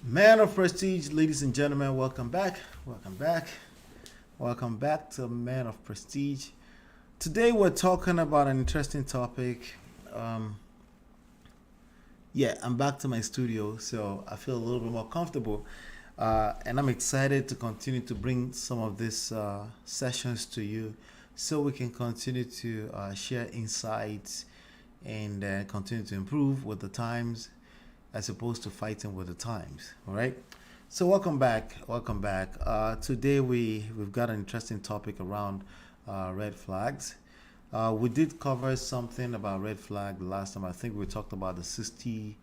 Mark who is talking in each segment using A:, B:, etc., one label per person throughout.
A: Man of Prestige, ladies and gentlemen, welcome back. Welcome back. Welcome back to Man of Prestige. Today we're talking about an interesting topic. Um, I'm back to my studio, so I feel a little bit more comfortable. And I'm excited to continue to bring some of these sessions to you so we can continue to share insights and continue to improve with the times as opposed to fighting with the times. All right. So welcome back. Welcome back. Today we've got an interesting topic around red flags. We did cover something about red flag the last time. I think we talked about the 60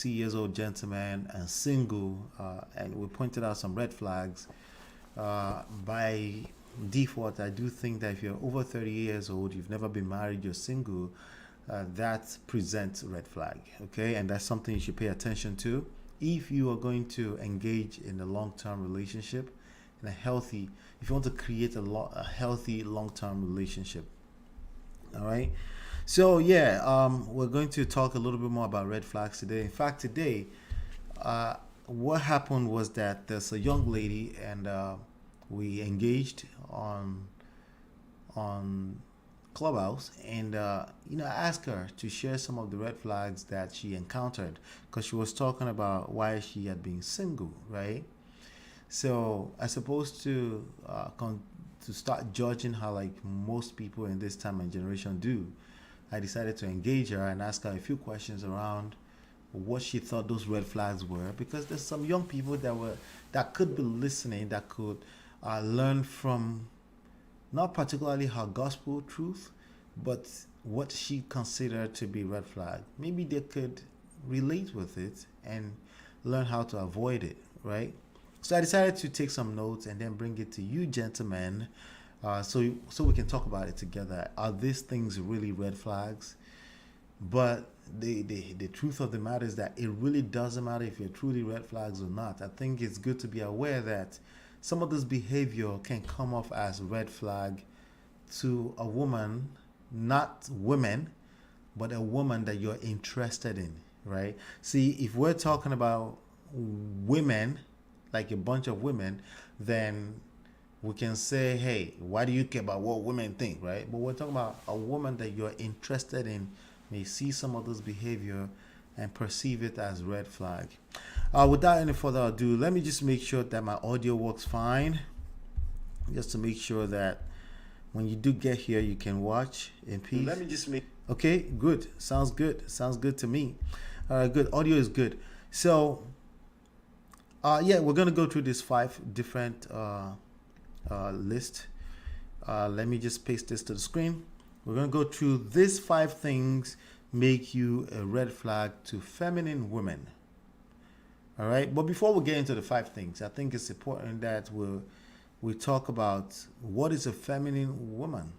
A: years old gentleman and single, and we pointed out some red flags. By default, I do think that if you're over 30 years old, you've never been married, you're single, that presents a red flag, okay? And that's something you should pay attention to if you are going to engage in a long-term relationship, in a healthy, if you want to create a healthy long-term relationship, all right? So we're going to talk a little bit more about red flags today. In fact, today, what happened was that there's a young lady, and we engaged on Clubhouse, and I asked her to share some of the red flags that she encountered because she was talking about why she had been single, right? So as opposed to start judging her like most people in this time and generation do, I decided to engage her and ask her a few questions around what she thought those red flags were, because there's some young people that could be listening, that could learn from not particularly her gospel truth, but what she considered to be red flag. Maybe they could relate with it and learn how to avoid it, right? So I decided to take some notes and then bring it to you, gentlemen, so we can talk about it together. Are these things really red flags? But the truth of the matter is that it really doesn't matter if you're truly red flags or not. I think it's good to be aware that some of this behavior can come off as red flag to a woman, not women, but a woman that you're interested in, right? See, if we're talking about women, like a bunch of women, then we can say, hey, why do you care about what women think, right? But we're talking about a woman that you're interested in may see some of this behavior and perceive it as red flag. Without any further ado, let me just make sure that my audio works fine, just to make sure that when you do get here, you can watch in peace. Let me just make. Okay, good. Sounds good. Sounds good to me. All right, good. Audio is good. So, we're gonna go through this 5 different list. Let me just paste this to the screen. We're gonna go through these 5 things make you a red flag to feminine women. All right, but before we get into the 5 things, I think it's important that we talk about what is a feminine woman.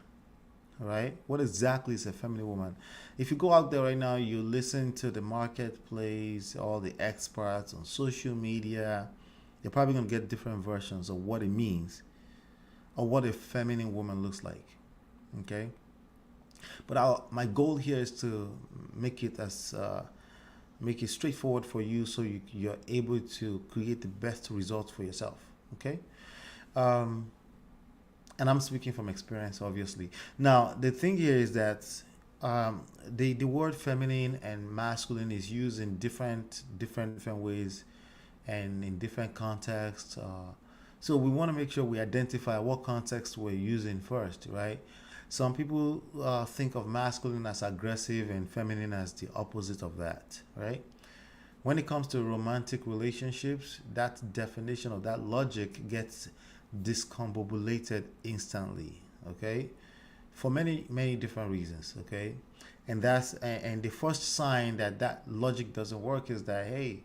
A: All right, what exactly is a feminine woman? If you go out there right now, you listen to the marketplace, all the experts on social media, you're probably gonna get different versions of what it means or what a feminine woman looks like. Okay, but my goal here is to make it straightforward for you, so you're able to create the best results for yourself. Okay, um, and I'm speaking from experience, obviously. Now, the thing here is that the word feminine and masculine is used in different ways and in different contexts. So we want to make sure we identify what context we're using first, right? Some people think of masculine as aggressive and feminine as the opposite of that, right? When it comes to romantic relationships, that definition of that logic gets discombobulated instantly, okay? For many different reasons, okay? And the first sign that that logic doesn't work is that, hey,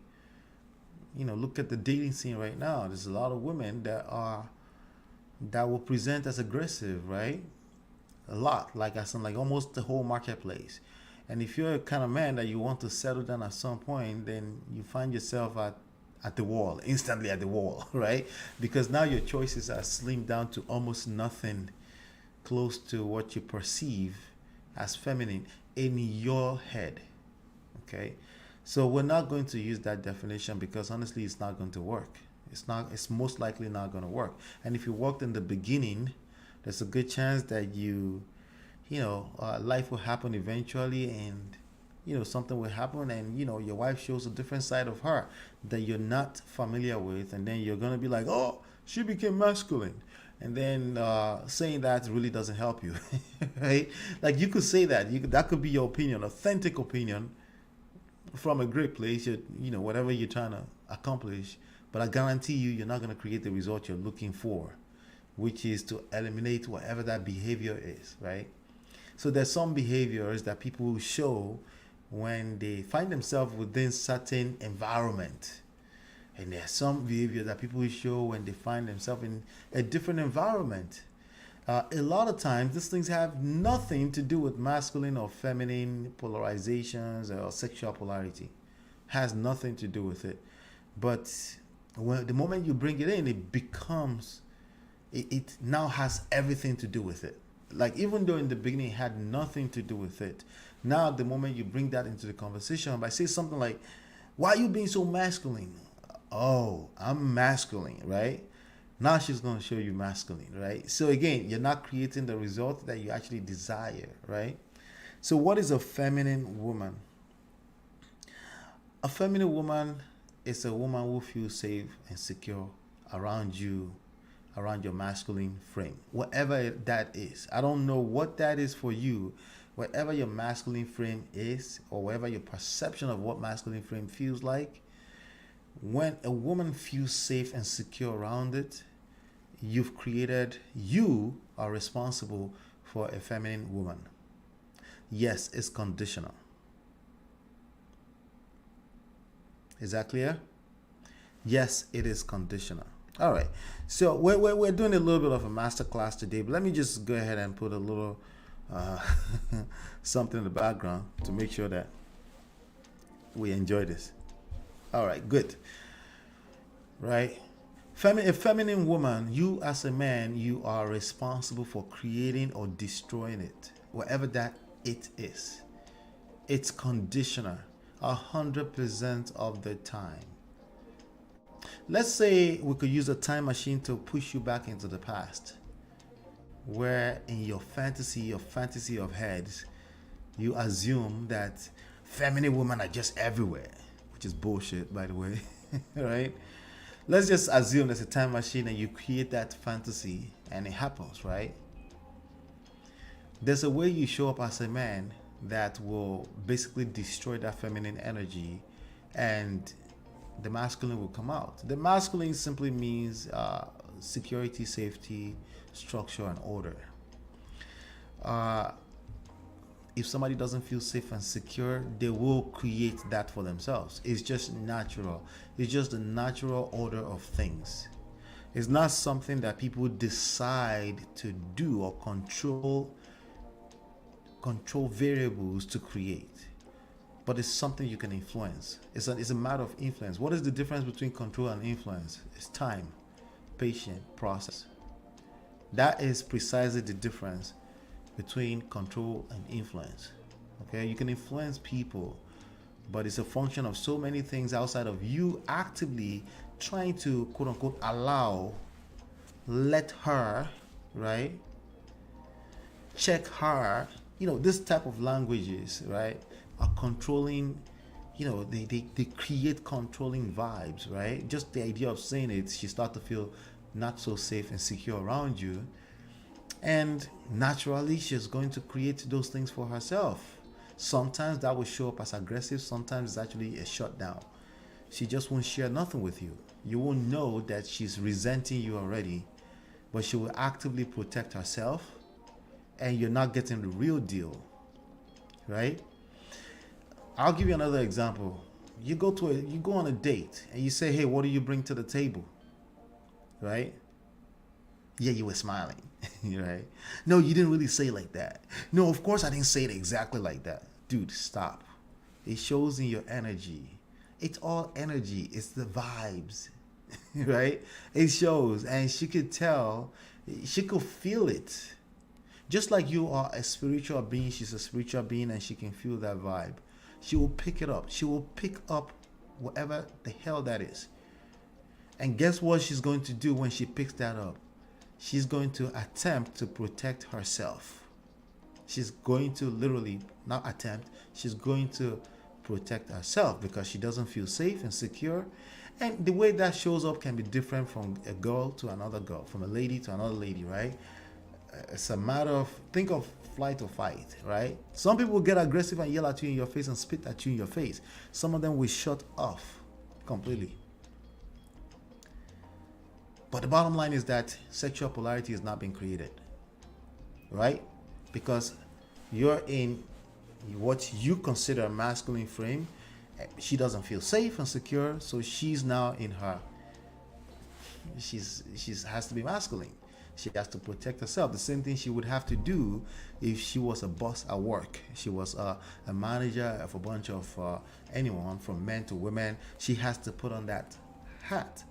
A: look at the dating scene right now. There's a lot of women that will present as aggressive, right? A lot, like I said, like almost the whole marketplace. And if you're a kind of man that you want to settle down at some point, then you find yourself at the wall, instantly at the wall, right? Because now your choices are slimmed down to almost nothing close to what you perceive as feminine in your head. Okay, So we're not going to use that definition because honestly, it's not going to work. It's not. It's most likely not going to work. And if you worked in the beginning, there's a good chance that life will happen eventually, and something will happen, and your wife shows a different side of her that you're not familiar with, and then you're gonna be like, oh, she became masculine, and then saying that really doesn't help you, right? Like you could say that that could be your opinion, authentic opinion from a great place, whatever you're trying to accomplish, but I guarantee you're not gonna create the result you're looking for, which is to eliminate whatever that behavior is, right? So there's some behaviors that people show when they find themselves within certain environment. And there's some behavior that people show when they find themselves in a different environment. A lot of times, these things have nothing to do with masculine or feminine polarizations or sexual polarity. Has nothing to do with it. But the moment you bring it in, it becomes, it now has everything to do with it. Like even though in the beginning it had nothing to do with it, now the moment you bring that into the conversation by say something like, why are you being so masculine? Oh, I'm masculine, right? Now she's going to show you masculine, right? So again, you're not creating the result that you actually desire, right? So what is a feminine woman? A feminine woman is a woman who feels safe and secure around you, around your masculine frame, whatever that is. I don't know what that is for you, whatever your masculine frame is, or whatever your perception of what masculine frame feels like. When a woman feels safe and secure around it, you are responsible for a feminine woman. Yes, it's conditional. Is that clear? Yes, it is conditional. All right. So we're doing a little bit of a master class today, but let me just go ahead and put a little uh, something in the background to make sure that we enjoy this. All right, good. Right? A feminine woman, you as a man, you are responsible for creating or destroying it, whatever that it is. It's conditional 100% of the time. Let's say we could use a time machine to push you back into the past, where in your fantasy of heads, you assume that feminine women are just everywhere, which is bullshit, by the way, right? Let's just assume there's a time machine and you create that fantasy and it happens, right? There's a way you show up as a man that will basically destroy that feminine energy, and the masculine will come out. The masculine simply means security, safety, structure, and order. If somebody doesn't feel safe and secure, they will create that for themselves. It's just natural. It's just the natural order of things. It's not something that people decide to do or control variables to create, but it's something you can influence. It's a matter of influence. What is the difference between control and influence? It's time, patience, process. That is precisely the difference between control and influence. Okay, you can influence people, but it's a function of so many things outside of you actively trying to quote unquote let her, right, check her. This type of languages, right, are controlling. They create controlling vibes, right? Just the idea of saying it, she start to feel not so safe and secure around you, and naturally she's going to create those things for herself. Sometimes that will show up as aggressive, sometimes it's actually a shutdown. She just won't share nothing with you. You won't know that she's resenting you already, but she will actively protect herself, and you're not getting the real deal, right? I'll give you another example. You go on a date and you say, hey, what do you bring to the table, right? Yeah, you were smiling, right? No, you didn't really say it like that. No, of course I didn't say it exactly like that. Dude, stop. It shows in your energy. It's all energy. It's the vibes, right? It shows, and she could tell, she could feel it. Just like you are a spiritual being, she's a spiritual being, and she can feel that vibe. She will pick it up. She will pick up whatever the hell that is. And guess what she's going to do when she picks that up? She's going to attempt to protect herself. She's going to literally, not attempt, she's going to protect herself because she doesn't feel safe and secure. And the way that shows up can be different from a girl to another girl, from a lady to another lady, right? It's a matter of, think of flight or fight, right? Some people get aggressive and yell at you in your face and spit at you in your face. Some of them will shut off completely. But the bottom line is that sexual polarity has not been created, right? Because you're in what you consider a masculine frame. She doesn't feel safe and secure, so she's now in her. She's has to be masculine. She has to protect herself. The same thing she would have to do if she was a boss at work. She was a manager of a bunch of anyone from men to women. She has to put on that hat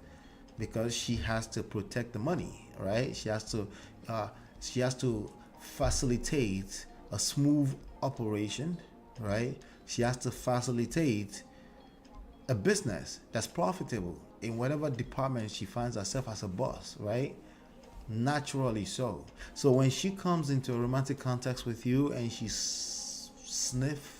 A: because she has to protect the money, right? She has to facilitate a smooth operation, right? She has to facilitate a business that's profitable in whatever department she finds herself as a boss, right? Naturally so. So when she comes into a romantic context with you and she sniff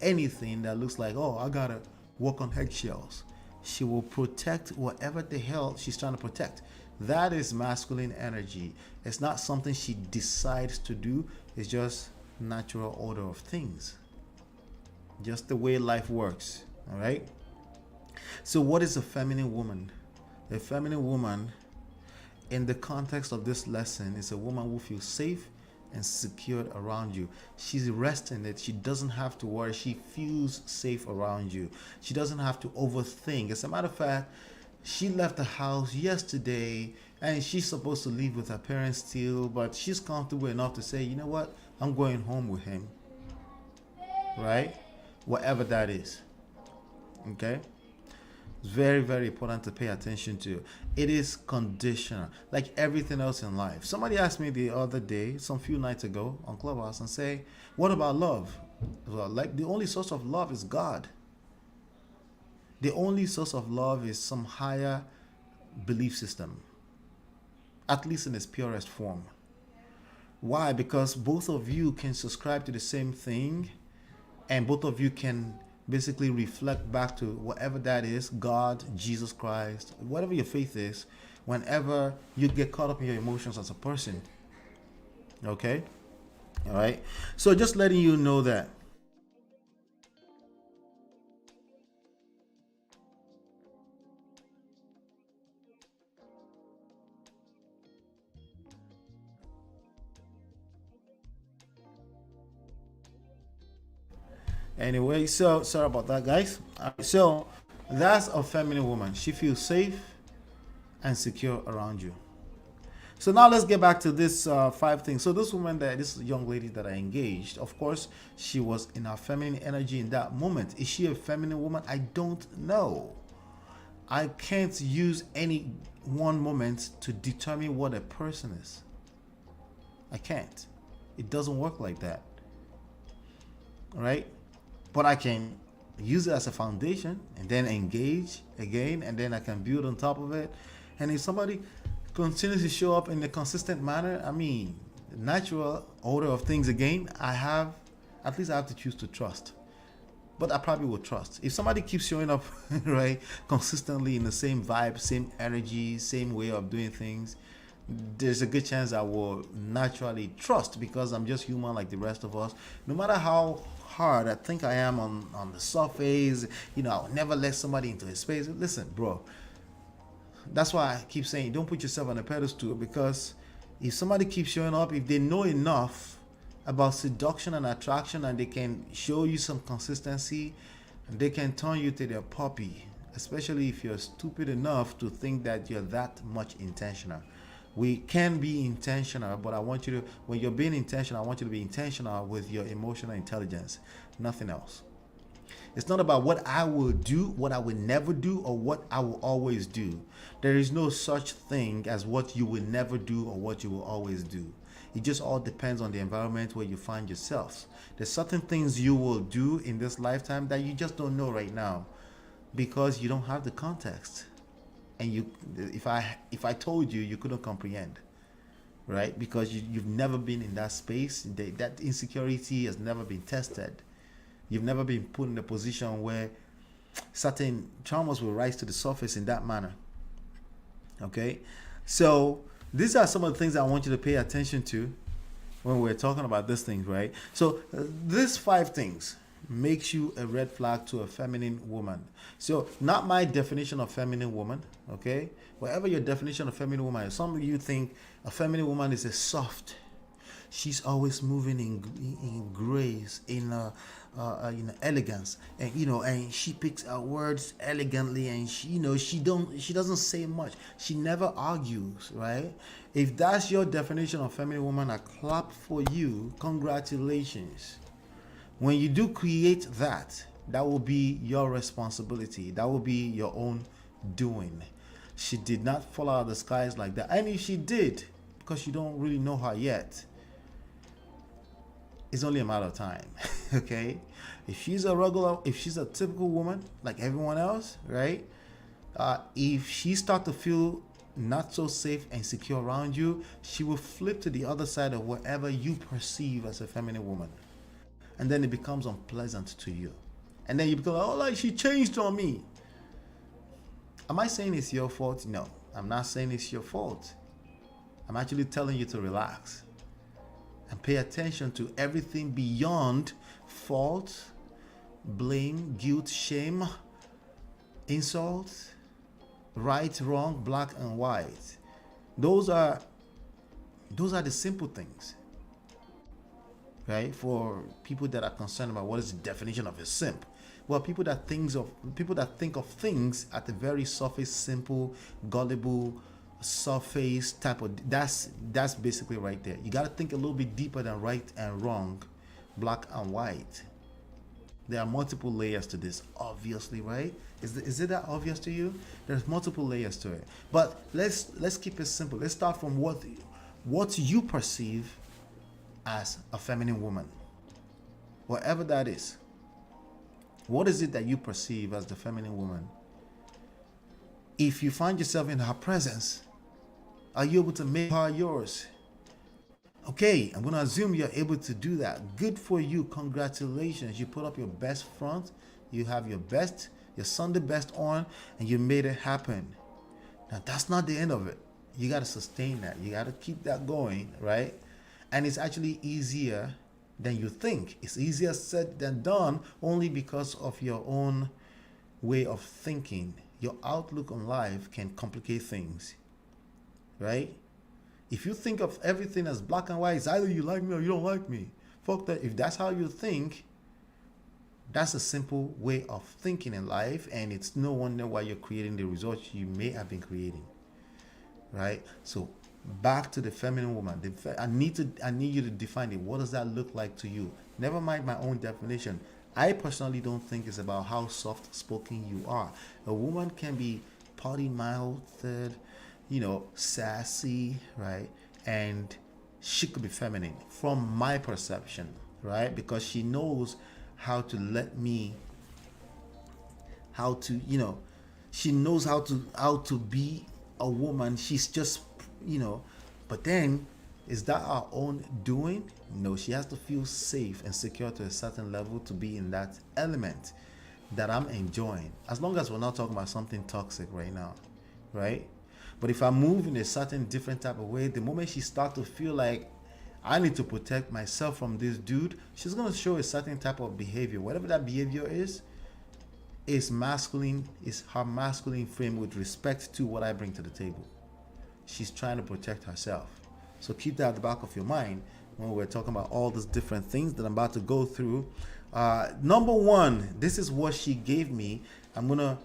A: anything that looks like, oh, I gotta walk on eggshells, she will protect whatever the hell she's trying to protect. That is masculine energy. It's not something she decides to do. It's just natural order of things. Just the way life works. All right. So what is a feminine woman? A feminine woman, in the context of this lesson, is a woman who feels safe and secured around you. She's resting it. She doesn't have to worry. She feels safe around you. She doesn't have to overthink. As a matter of fact, she left the house yesterday and she's supposed to leave with her parents still, but she's comfortable enough to say, you know what, I'm going home with him. Right? Whatever that is. Okay? It's very, very important to pay attention to. It is conditional, like everything else in life. Somebody asked me the other day, some few nights ago on Clubhouse, and say, what about love? Well, like the only source of love is God. The only source of love is some higher belief system, at least in its purest form. Why? Because both of you can subscribe to the same thing, and both of you can basically reflect back to whatever that is, God, Jesus Christ, whatever your faith is, whenever you get caught up in your emotions as a person. Okay? All right? So just letting you know that. Anyway, so sorry about that, guys. So that's a feminine woman. She feels safe and secure around you. So now let's get back to this five things. So this woman, this young lady that I engaged, of course, she was in her feminine energy in that moment. Is she a feminine woman? I don't know. I can't use any one moment to determine what a person is. I can't. It doesn't work like that. All right? But I can use it as a foundation and then engage again, and then I can build on top of it. And if somebody continues to show up in a consistent manner, I mean, natural order of things again, at least I have to choose to trust. But I probably will trust. If somebody keeps showing up, right, consistently in the same vibe, same energy, same way of doing things, there's a good chance I will naturally trust, because I'm just human like the rest of us. No matter how hard I think I am on the surface, I'll never let somebody into his space. Listen, bro, that's why I keep saying don't put yourself on a pedestal, because if somebody keeps showing up, if they know enough about seduction and attraction and they can show you some consistency, they can turn you to their puppy, especially if you're stupid enough to think that you're that much intentional. We can be intentional, but I want you to, when you're being intentional, I want you to be intentional with your emotional intelligence, nothing else. It's not about what I will do, what I will never do, or what I will always do. There is no such thing as what you will never do or what you will always do. It just all depends on the environment where you find yourselves. There's certain things you will do in this lifetime that you just don't know right now because you don't have the context. And if I told you, you couldn't comprehend, right? Because you've never been in that space. That insecurity has never been tested. You've never been put in a position where certain traumas will rise to the surface in that manner. Okay? So these are some of the things I want you to pay attention to when we're talking about these things, right? So these 5 things makes you a red flag to a feminine woman. So not my definition of feminine woman, okay? Whatever your definition of feminine woman is, some of you think a feminine woman is a soft. She's always moving in grace, in elegance, and and she picks her words elegantly, and she doesn't say much. She never argues, right? If that's your definition of feminine woman, I clap for you. Congratulations. When you do create that, that will be your responsibility. That will be your own doing. She did not fall out of the skies like that, and if she did, because you don't really know her yet, it's only a matter of time. Okay, if she's a typical woman like everyone else, right? If she start to feel not so safe and secure around you, she will flip to the other side of whatever you perceive as a feminine woman, and then it becomes unpleasant to you, and then you become, oh, like she changed on me. Am I saying it's your fault? No, I'm not saying it's your fault. I'm actually telling you to relax and pay attention to everything beyond fault, blame, guilt, shame, insult, right, wrong, black and white. Those are the simple things, right? For people that are concerned about what is the definition of a simp. Well, people that think of things at a very surface, simple, gullible, surface type of, that's basically right there. You got to think a little bit deeper than right and wrong, black and white. There are multiple layers to this, obviously, right? Is it that obvious to you? There's multiple layers to it. But let's keep it simple. Let's start from what you perceive as a feminine woman, whatever that is. What is it that you perceive as the feminine woman? If you find yourself in her presence, are you able to make her yours? Okay, I'm going to assume you're able to do that. Good for you. Congratulations. You put up your best front. You have your Sunday best on, and you made it happen. Now, that's not the end of it. You got to sustain that. You got to keep that going, right? And it's actually easier than you think. It's easier said than done, only because of your own way of thinking. Your outlook on life can complicate things, right? If you think of everything as black and white, it's either you like me or you don't like me. Fuck that. If that's how you think, that's a simple way of thinking in life, and it's no wonder why you're creating the results you may have been creating, right? So back to the feminine woman. I need you to define it. What does that look like to you? Never mind my own definition. I personally don't think it's about how soft spoken you are. A woman can be potty mouthed, sassy, right? And she could be feminine from my perception, right? Because she knows how to she knows how to be a woman. She's just, but then, is that our own doing? No, she has to feel safe and secure to a certain level to be in that element that I'm enjoying. As long as we're not talking about something toxic right now, right? But if I move in a certain different type of way, the moment she starts to feel like I need to protect myself from this dude, she's going to show a certain type of behavior. Whatever that behavior is masculine, is her masculine frame with respect to what I bring to the table. She's trying to protect herself. So keep that at the back of your mind when we're talking about all these different things that I'm about to go through. Number one, this is what she gave me. I'm gonna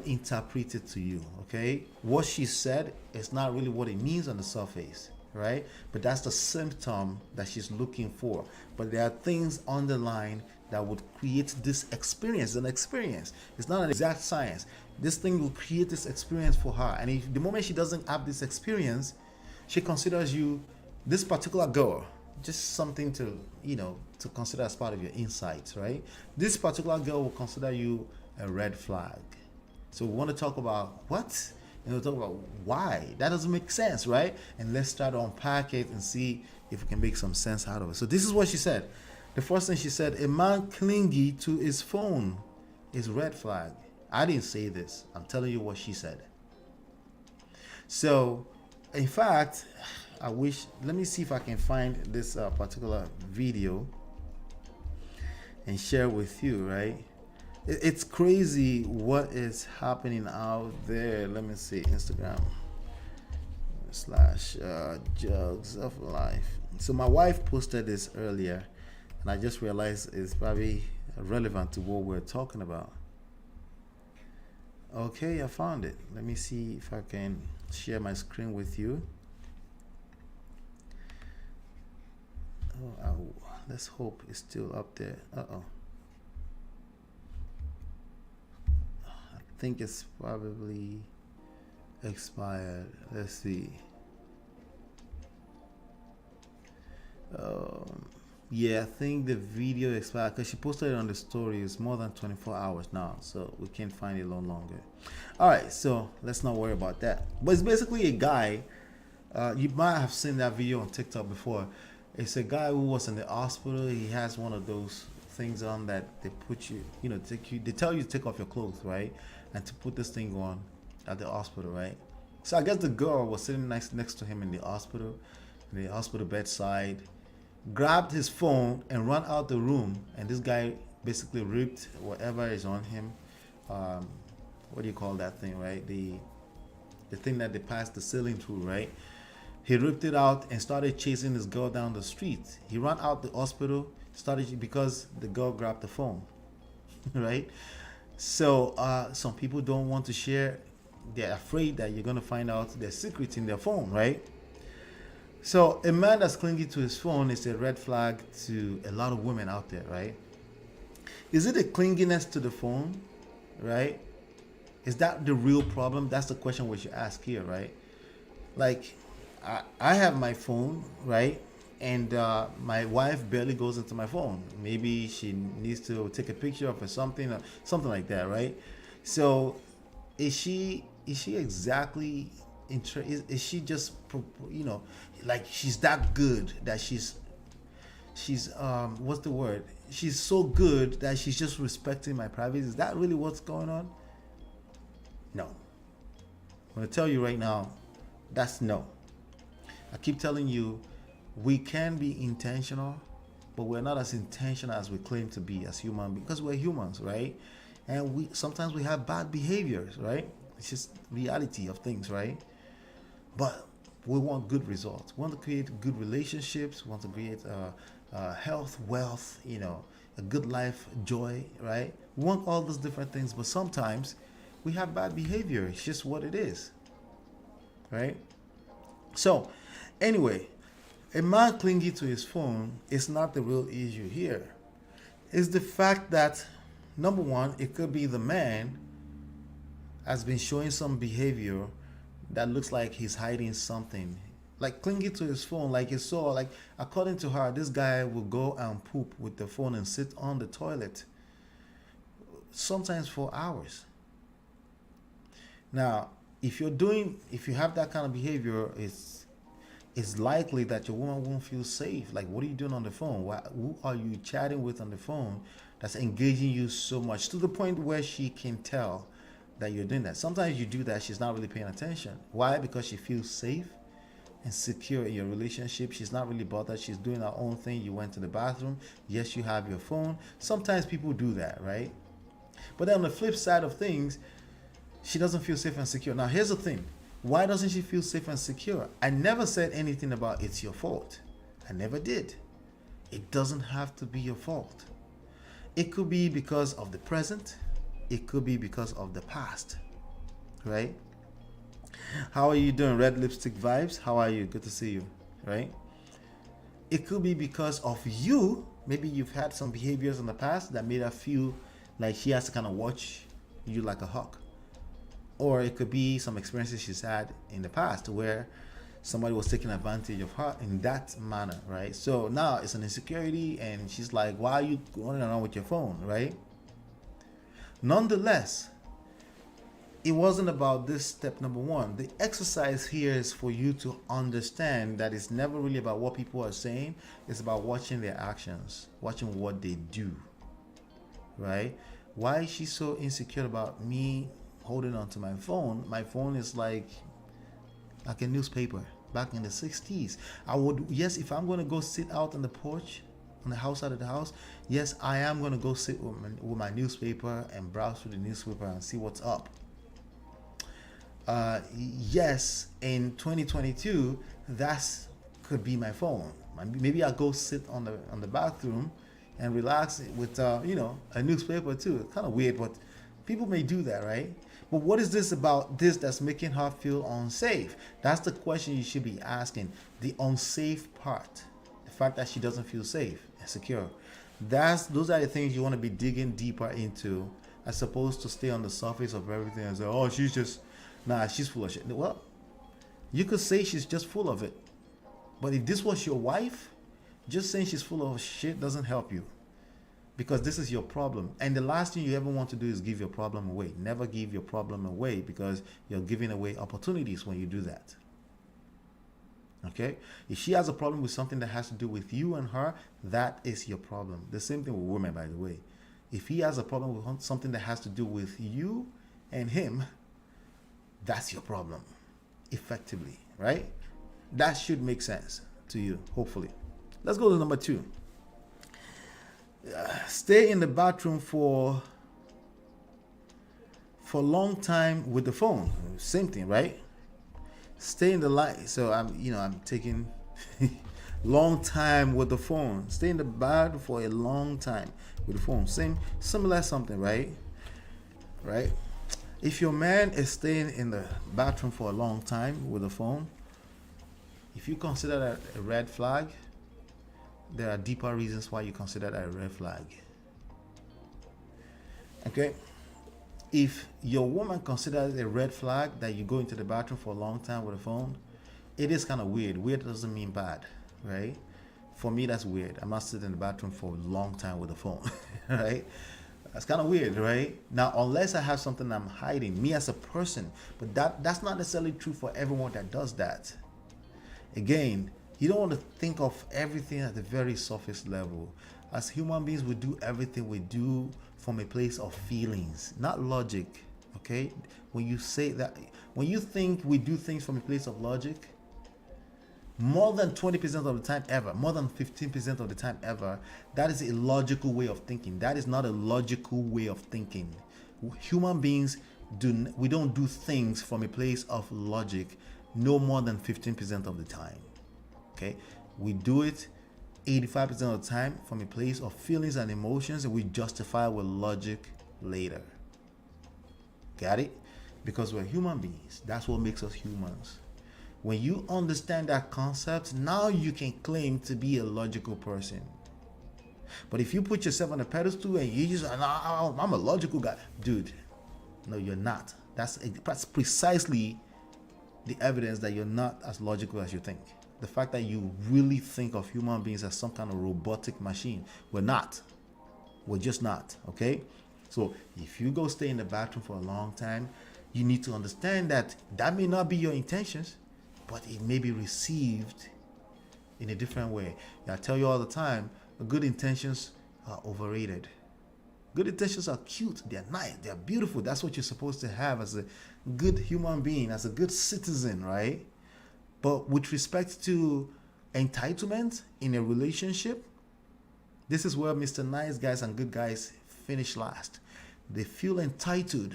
A: interpret it to you, okay? What she said is not really what it means on the surface, right? But that's the symptom that she's looking for. But there are things underlying that would create this experience. An experience. It's not an exact science. This thing will create this experience for her. And if the moment she doesn't have this experience, she considers you This particular girl, just something to, to consider as part of your insights, right? This particular girl will consider you a red flag. So we want to talk about what, and we'll talk about why. That doesn't make sense, right? And let's try to unpack it and see if we can make some sense out of it. So this is what she said. The first thing she said: a man clingy to his phone is red flag. I didn't say this. I'm telling you what she said. So, in fact, I wish. Let me see if I can find this particular video and share with you. Right? It's crazy what is happening out there. Let me see. Instagram slash jugs of life. So my wife posted this earlier, and I just realized it's probably relevant to what we're talking about. Okay, I found it. Let me see if I can share my screen with you. Oh, let's hope it's still up there. Uh-oh. I think it's probably expired. Let's see. Yeah, I think the video expired because she posted it on the story. It's more than 24 hours now, so we can't find it no longer. All right, so let's not worry about that. But it's basically a guy. You might have seen that video on TikTok before. It's a guy who was in the hospital. He has one of those things on that they put you, they tell you to take off your clothes, right? And to put this thing on at the hospital, right? So I guess the girl was sitting next to him in the hospital bedside, grabbed his phone and ran out the room, and this guy basically ripped whatever is on him. What do you call that thing, right? The thing that they pass the ceiling through, right? He ripped it out and started chasing this girl down the street. He ran out the hospital, because the girl grabbed the phone, right? So some people don't want to share. They're afraid that you're going to find out their secrets in their phone, right? So a man that's clingy to his phone is a red flag to a lot of women out there, right? Is it a clinginess to the phone, right? Is that the real problem? That's the question we should ask here, right? Like, I have my phone, right? And my wife barely goes into my phone. Maybe she needs to take a picture of something or something like that, right? So is she exactly is she just, like she's that good that she's what's the word? She's so good that she's just respecting my privacy. Is that really what's going on? No. I'm going to tell you right now, that's no. I keep telling you, we can be intentional, but we're not as intentional as we claim to be as human, because we're humans, right? And sometimes we have bad behaviors, right? It's just reality of things, right? But we want good results. We want to create good relationships. We want to create health, wealth, a good life, joy, right? We want all those different things, but sometimes we have bad behavior. It's just what it is, right? So, anyway, a man clingy to his phone is not the real issue here. It's the fact that, number one, it could be the man has been showing some behavior that looks like he's hiding something. Like clinging to his phone, like you saw, like according to her, this guy will go and poop with the phone and sit on the toilet, sometimes for hours. Now, if you have that kind of behavior, it's likely that your woman won't feel safe. Like, what are you doing on the phone? Who are you chatting with on the phone that's engaging you so much to the point where she can tell that you're doing that? Sometimes you do that, she's not really paying attention. Why? Because she feels safe and secure in your relationship. She's not really bothered. She's doing her own thing. You went to the bathroom. Yes, you have your phone. Sometimes people do that, right? But then on the flip side of things, she doesn't feel safe and secure. Now, here's the thing. Why doesn't she feel safe and secure? I never said anything about it's your fault. I never did. It doesn't have to be your fault. It could be because of the present. It could be because of the past, right? How are you doing, Red Lipstick Vibes? How are you? Good to see you, right? It could be because of you. Maybe you've had some behaviors in the past that made her feel like she has to kind of watch you like a hawk. Or it could be some experiences she's had in the past where somebody was taking advantage of her in that manner, right? So now it's an insecurity, and she's like, why are you running around with your phone, right? Nonetheless, it wasn't about this step number one. The exercise here is for you to understand that it's never really about what people are saying, it's about watching their actions, watching what they do, right? Why is she so insecure about me holding on to my phone? My phone is like a newspaper back in the 60s. I would, yes, if I'm going to go sit out on the porch, on the house side of the house, yes, I am going to go sit with my newspaper and browse through the newspaper and see what's up. Yes, in 2022, that's could be my phone. Maybe I'll go sit on the bathroom and relax with a newspaper too. Kind of weird, but people may do that, right? But what is this about this that's making her feel unsafe? That's the question you should be asking. The unsafe part, the fact that she doesn't feel safe and secure. Those are the things you want to be digging deeper into, as opposed to stay on the surface of everything and say, oh, she's full of shit. Well, you could say she's just full of it. But if this was your wife, just saying she's full of shit doesn't help you. Because this is your problem. And the last thing you ever want to do is give your problem away. Never give your problem away, because you're giving away opportunities when you do that. Okay? If she has a problem with something that has to do with you and her, that is your problem. The same thing with women, by the way. If he has a problem with something that has to do with you and him, that's your problem, effectively, right? That should make sense to you, hopefully. Let's go to number 2. Stay in the bathroom for a long time with the phone. Same thing, right? Stay in the light. So I'm taking long time with the phone. Stay in the bathroom for a long time with the phone. Similar something, right? Right? If your man is staying in the bathroom for a long time with the phone, if you consider that a red flag, there are deeper reasons why you consider that a red flag. Okay? If your woman considers a red flag that you go into the bathroom for a long time with a phone, it is kind of weird. Weird doesn't mean bad, right? For me, that's weird. I'm not sitting in the bathroom for a long time with a phone, right? That's kind of weird, right? Now, unless I have something I'm hiding, me as a person, but that's not necessarily true for everyone that does that. Again, you don't want to think of everything at the very surface level. As human beings, we do everything we do from a place of feelings, not logic, okay? When you say that, when you think we do things from a place of logic, more than 20% of the time ever, more than 15% of the time ever, that is a logical way of thinking. That is not a logical way of thinking. Human beings we don't do things from a place of logic no more than 15% of the time. Okay? We do it 85% of the time from a place of feelings and emotions, and we justify with logic later. Got it? Because we're human beings. That's what makes us humans. When you understand that concept, now you can claim to be a logical person. But if you put yourself on a pedestal and you just, I'm a logical guy, dude, no, you're not. That's precisely the evidence that you're not as logical as you think. The fact that you really think of human beings as some kind of robotic machine. We're not. We're just not, okay? So if you go stay in the bathroom for a long time, you need to understand that that may not be your intentions, but it may be received in a different way. I tell you all the time, good intentions are overrated. Good intentions are cute, they're nice, they're beautiful. That's what you're supposed to have as a good human being, as a good citizen, right? But with respect to entitlement in a relationship, this is where Mr. Nice Guys and good guys finish last. They feel entitled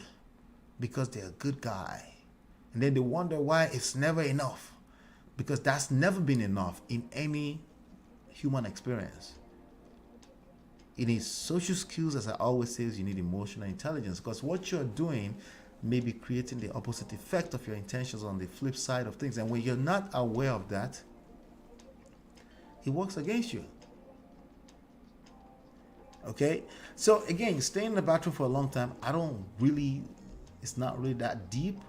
A: because they're a good guy. And then they wonder why it's never enough. Because that's never been enough in any human experience. You need social skills, as I always say, you need emotional intelligence. Because what you're doing may be creating the opposite effect of your intentions on the flip side of things. And when you're not aware of that, it works against you. Okay? So again, staying in the bathroom for a long time, it's not really that deep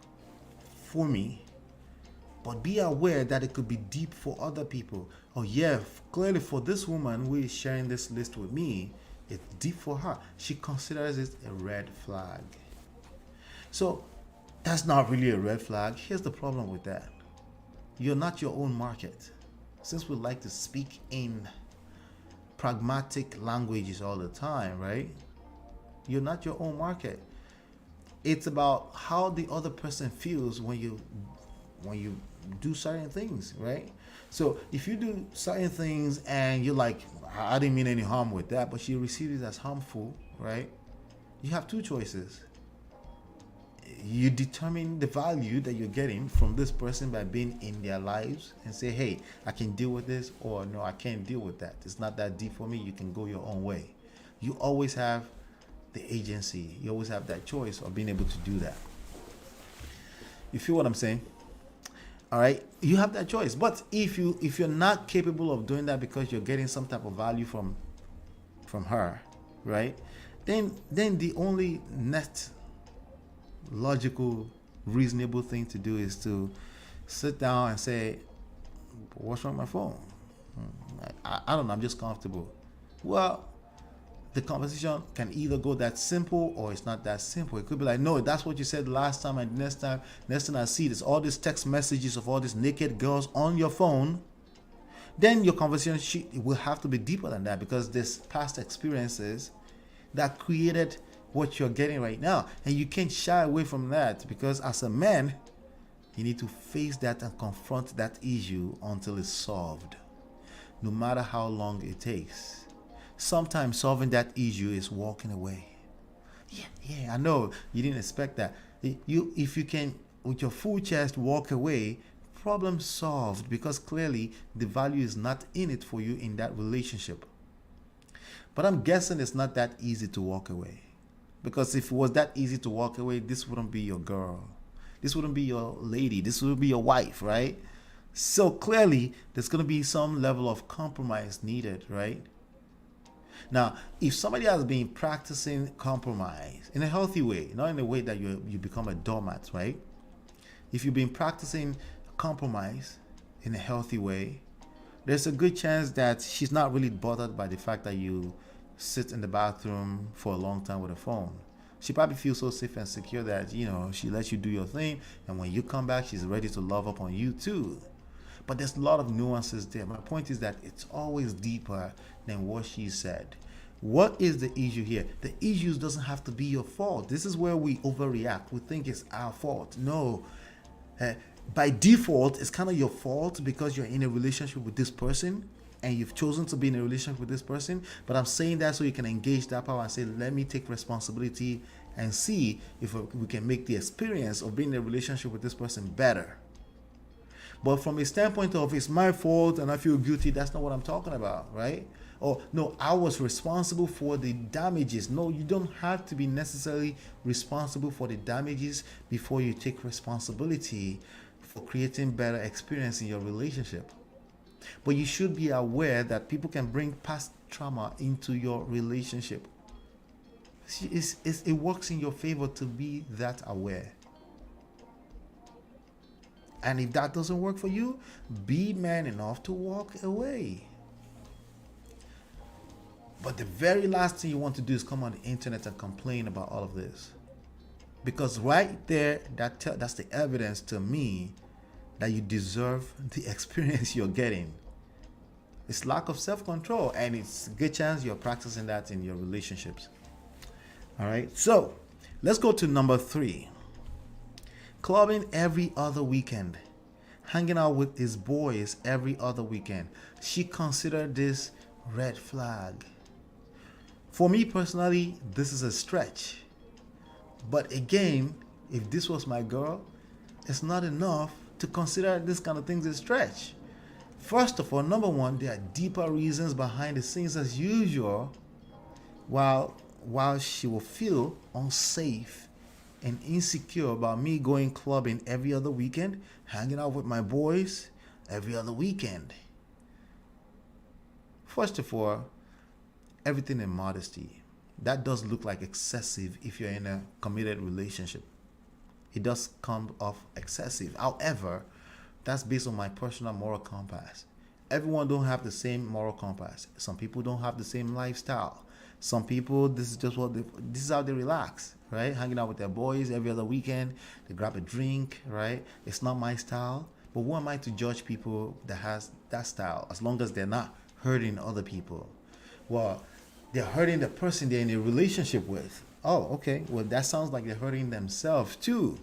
A: for me. But be aware that it could be deep for other people. Oh, yeah, clearly for this woman who is sharing this list with me, it's deep for her. She considers it a red flag. So that's not really a red flag. Here's the problem with that: you're not your own market. Since we like to speak in pragmatic languages all the time, right? You're not your own market. It's about how the other person feels when you do certain things, right? So if you do certain things and you're like, I didn't mean any harm with that, but she receives it as harmful, right? You have two choices. You determine the value that you're getting from this person by being in their lives and say, hey, I can deal with this, or no, I can't deal with that. It's not that deep for me. You can go your own way. You always have the agency. You always have that choice of being able to do that. You feel what I'm saying? All right, you have that choice. But if you're not capable of doing that because you're getting some type of value from her, right? Then the only next logical, reasonable thing to do is to sit down and say, what's wrong with my phone? I don't know, I'm just comfortable. Well, the conversation can either go that simple or it's not that simple. It could be like, no, that's what you said last time, and next thing I see this, all these text messages of all these naked girls on your phone. Then your conversation will have to be deeper than that, because there's past experiences that created what you're getting right now, and you can't shy away from that, because as a man, you need to face that and confront that issue until it's solved, no matter how long it takes. Sometimes solving that issue is walking away. Yeah, I know you didn't expect that. If you can, with your full chest, walk away, problem solved, because clearly the value is not in it for you in that relationship. But I'm guessing it's not that easy to walk away, because if it was that easy to walk away, this wouldn't be your girl, this wouldn't be your lady, this would be your wife, right? So clearly there's going to be some level of compromise needed, right? Now, if somebody has been practicing compromise in a healthy way, not in a way that you become a doormat, right? If you've been practicing compromise in a healthy way, there's a good chance that she's not really bothered by the fact that you sit in the bathroom for a long time with a phone. She probably feels so safe and secure that, she lets you do your thing, and when you come back, she's ready to love up on you too. But there's a lot of nuances there. My point is that it's always deeper than what she said. What is the issue here? The issue doesn't have to be your fault. This is where we overreact. We think it's our fault. No. By default, it's kind of your fault because you're in a relationship with this person and you've chosen to be in a relationship with this person. But I'm saying that so you can engage that power and say, let me take responsibility and see if we can make the experience of being in a relationship with this person better. But from a standpoint of it's my fault and I feel guilty, that's not what I'm talking about, right? Or no, I was responsible for the damages. No, you don't have to be necessarily responsible for the damages before you take responsibility for creating better experience in your relationship. But you should be aware that people can bring past trauma into your relationship. It works in your favor to be that aware. And if that doesn't work for you, be man enough to walk away. But the very last thing you want to do is come on the internet and complain about all of this. Because right there, that's the evidence to me that you deserve the experience you're getting. It's lack of self-control, and it's a good chance you're practicing that in your relationships. All right, so let's go to number 3. Clubbing every other weekend. Hanging out with his boys every other weekend. She considered this red flag. For me personally, this is a stretch. But again, if this was my girl, it's not enough to consider this kind of things a stretch. First of all, number one, there are deeper reasons behind the scenes as usual, while she will feel unsafe and insecure about me going clubbing every other weekend, hanging out with my boys every other weekend. First of all, everything in modesty. That does look like excessive if you're in a committed relationship. It does come off excessive. However, That's based on my personal moral compass. Everyone don't have the same moral compass. Some people don't have the same lifestyle. Some people, this is just what this is how they relax, right? Hanging out with their boys every other weekend. They grab a drink, right? It's not my style. But who am I to judge people that has that style as long as they're not hurting other people? Well, they're hurting the person they're in a relationship with. Oh, okay. Well, that sounds like they're hurting themselves too.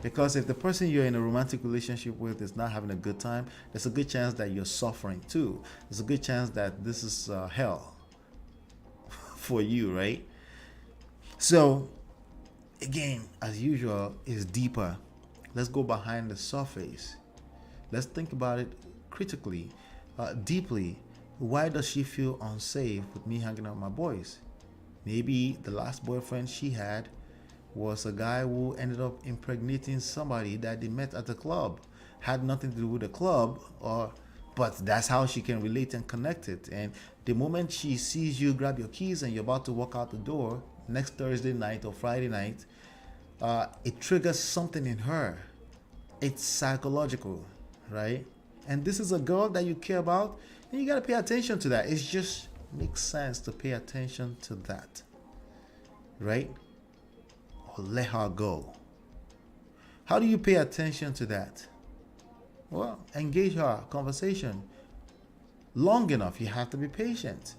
A: Because if the person you're in a romantic relationship with is not having a good time, there's a good chance that you're suffering too. There's a good chance that this is hell for you, right? So, again, as usual, is deeper. Let's go behind the surface. Let's think about it critically, deeply. Why does she feel unsafe with me hanging out with my boys? Maybe the last boyfriend she had was a guy who ended up impregnating somebody that they met at the club. Had nothing to do with the club, or but that's how she can relate and connect it. And the moment she sees you grab your keys and you're about to walk out the door next Thursday night or Friday night, it triggers something in her. It's psychological, right? And this is a girl that you care about, and you gotta pay attention to that. It just makes sense to pay attention to that, right? Or let her go. How do you pay attention to that? Well, engage her conversation long enough. You have to be patient,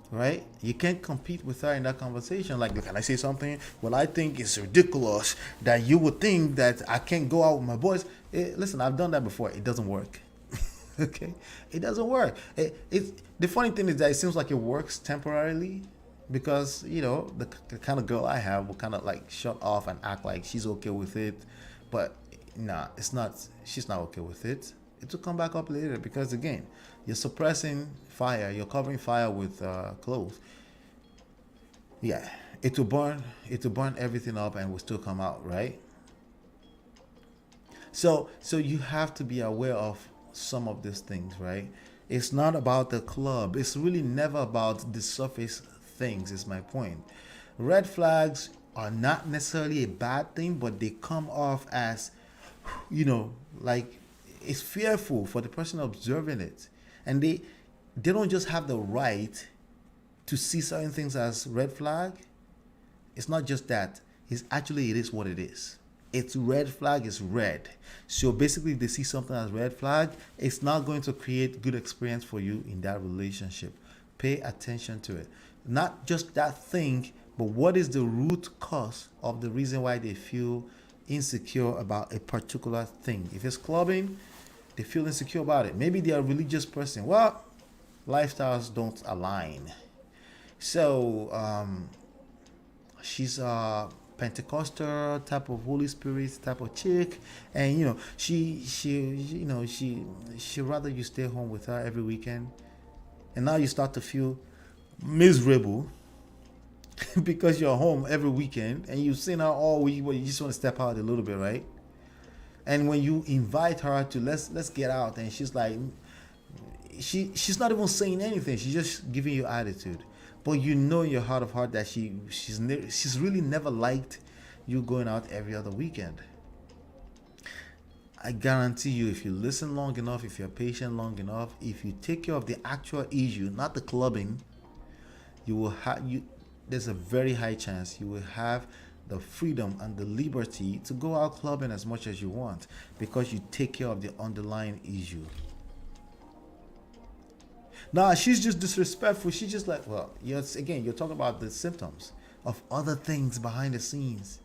A: right? You can't compete with her in that conversation. Like, can I say something? Well, I think it's ridiculous that you would think that I can't go out with my boys. Listen, I've done that before. It doesn't work. Okay, it doesn't work. The funny thing is that it seems like it works temporarily, because the kind of girl I have will kind of like shut off and act like she's okay with it, but nah, it's not. She's not okay with it. It will come back up later, because again, you're suppressing fire. You're covering fire with clothes. Yeah, it will burn. It will burn everything up and will still come out, right? So you have to be aware of some of these things, right? It's not about the club. It's really never about the surface things, is my point. Red flags are not necessarily a bad thing, but they come off as, like it's fearful for the person observing it. And they don't just have the right to see certain things as red flag. It's not just that. It is what it is. It's red flag is red. So basically, if they see something as red flag, it's not going to create good experience for you in that relationship. Pay attention to it. Not just that thing, but what is the root cause of the reason why they feel insecure about a particular thing. If it's clubbing, they feel insecure about it. Maybe they are a religious person. Well, lifestyles don't align. So she's a Pentecostal type of Holy Spirit type of chick, and she rather you stay home with her every weekend, and now you start to feel miserable because you're home every weekend and you've seen her all week, but you just want to step out a little bit, right? And when you invite her to let's get out, and she's like, she's not even saying anything. She's just giving you attitude. But you know in your heart of heart that she's really never liked you going out every other weekend. I guarantee you, if you listen long enough, if you're patient long enough, if you take care of the actual issue, not the clubbing, you will have there's a very high chance you will have the freedom and the liberty to go out clubbing as much as you want, because you take care of the underlying issue. Nah, she's just disrespectful. She's just like, well, yes, again, you're talking about the symptoms of other things behind the scenes.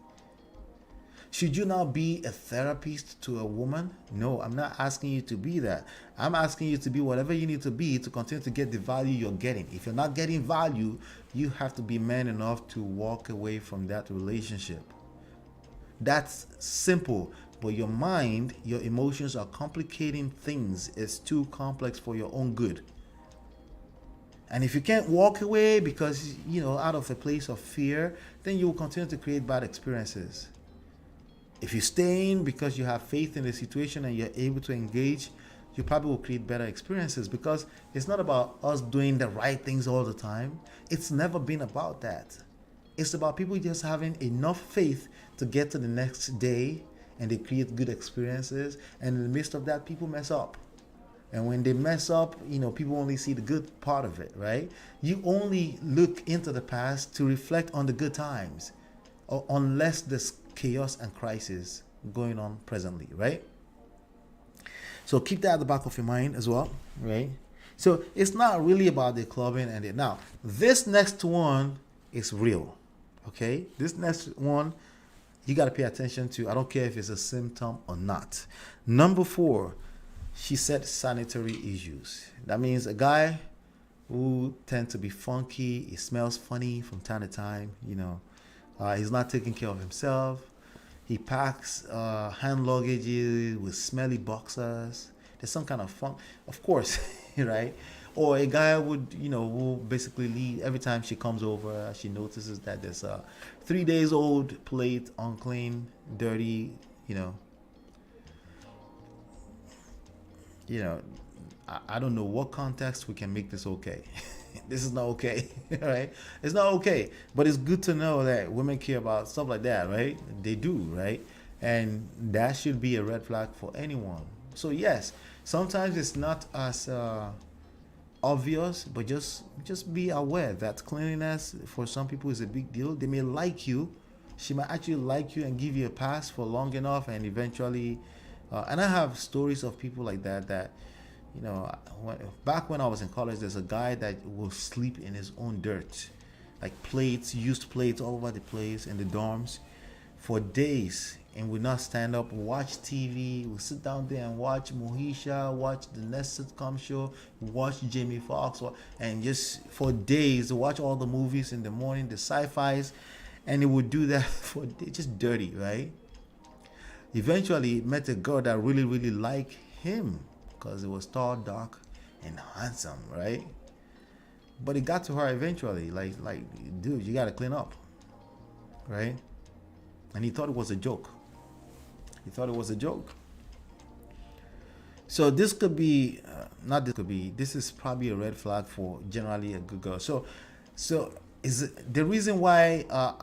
A: Should you now be a therapist to a woman? No, I'm not asking you to be that. I'm asking you to be whatever you need to be to continue to get the value you're getting. If you're not getting value, you have to be man enough to walk away from that relationship. That's simple. But your mind, your emotions are complicating things. It's too complex for your own good. And if you can't walk away because, out of a place of fear, then you will continue to create bad experiences. If you stay in because you have faith in the situation and you're able to engage, you probably will create better experiences, because it's not about us doing the right things all the time. It's never been about that. It's about people just having enough faith to get to the next day and they create good experiences. And in the midst of that, people mess up. And when they mess up, people only see the good part of it, right? You only look into the past to reflect on the good times, or unless there's chaos and crisis going on presently, right? So keep that at the back of your mind as well, right? So it's not really about the clubbing and it. Now, this next one is real, okay? This next one, you got to pay attention to. I don't care if it's a symptom or not. Number 4, she said sanitary issues. That means a guy who tends to be funky, he smells funny from time to time, he's not taking care of himself. He packs hand luggage with smelly boxers. There's some kind of funk, of course, right? Or a guy who basically leave every time she comes over. She notices that there's a 3 days old plate, unclean, dirty. You know, I don't know what context we can make this okay. This is not okay, right? It's not okay, but it's good to know that women care about stuff like that, right? They do, right? And that should be a red flag for anyone. So yes, sometimes it's not as obvious, but just be aware that cleanliness for some people is a big deal. They may like you, she might actually like you and give you a pass for long enough, and eventually, and I have stories of people like that. Back when I was in college, there's a guy that will sleep in his own dirt, like plates, used plates all over the place in the dorms for days, and would not stand up, watch TV. We'll sit down there and watch Moesha, watch the next sitcom show, watch Jamie Foxx, and just for days, watch all the movies in the morning, the sci-fis, and he would do that for days, just dirty, right? Eventually, met a girl that really, really liked him because he was tall, dark, and handsome, right? But it got to her eventually, like, dude, you gotta clean up, right? And he thought it was a joke. He thought it was a joke. So this could be, not this could be. This is probably a red flag for generally a good girl. So is the reason why I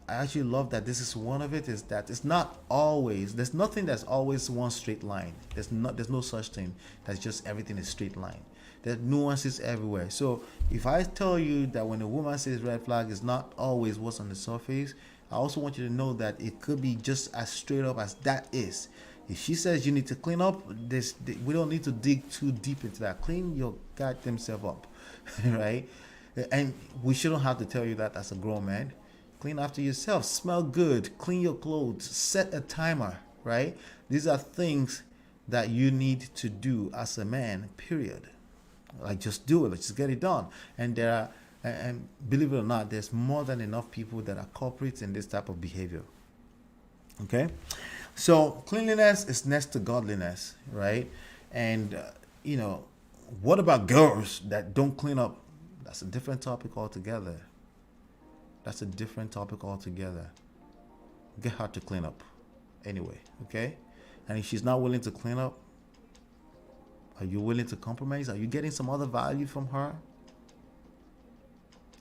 A: actually love that this is one of it is that it's not always, there's nothing that's always one straight line. There's no such thing that's just everything is straight line. There's nuances everywhere. So if I tell you that when a woman says red flag, is not always what's on the surface, I also want you to know that it could be just as straight up as that is. If she says you need to clean up, we don't need to dig too deep into that. Clean your goddamn self up, right? And we shouldn't have to tell you that as a grown man. Clean after yourself. Smell good. Clean your clothes. Set a timer, right? These are things that you need to do as a man, period. Like, just do it. Let's just get it done. And believe it or not, there's more than enough people that are culprits in this type of behavior. Okay? So, cleanliness is next to godliness, right? And, what about girls that don't clean up? That's a different topic altogether. That's a different topic altogether. Get her to clean up anyway, okay? And if she's not willing to clean up, are you willing to compromise? Are you getting some other value from her?